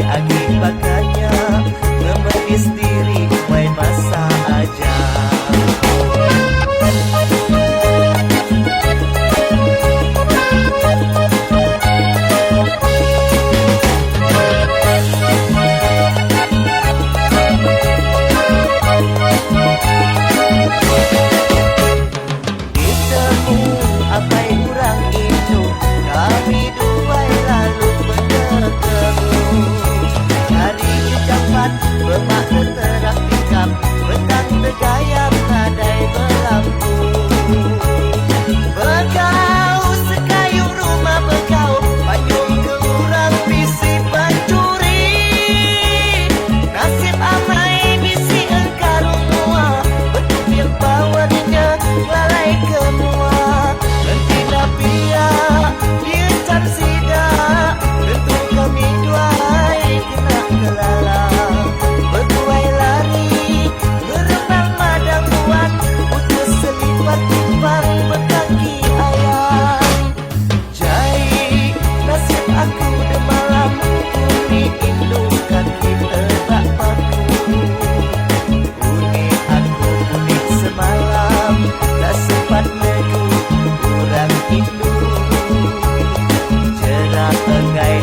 agi pakanya ngementis diri wae masa aja. Ditemu apai urang itu kami dua lalu bertemu. Hari ucapan bermakna terang tingkap petang tegayam nadai berlampu. Bekau sekayung rumah bekau payung ke urang bisi pencuri. Nasib amai bisi engkarung mua betupir bawarnya lalai kemua. Nanti napia dia can sida tentu kami duai kena kelala. Berduai lari berenang madang buat putus selipat timbang berkaki ayam. Jai nasib aku demalam uni indukan kita bak paku. Uni aku unik semalam tak sempat neduh kurang indu. Jenak engai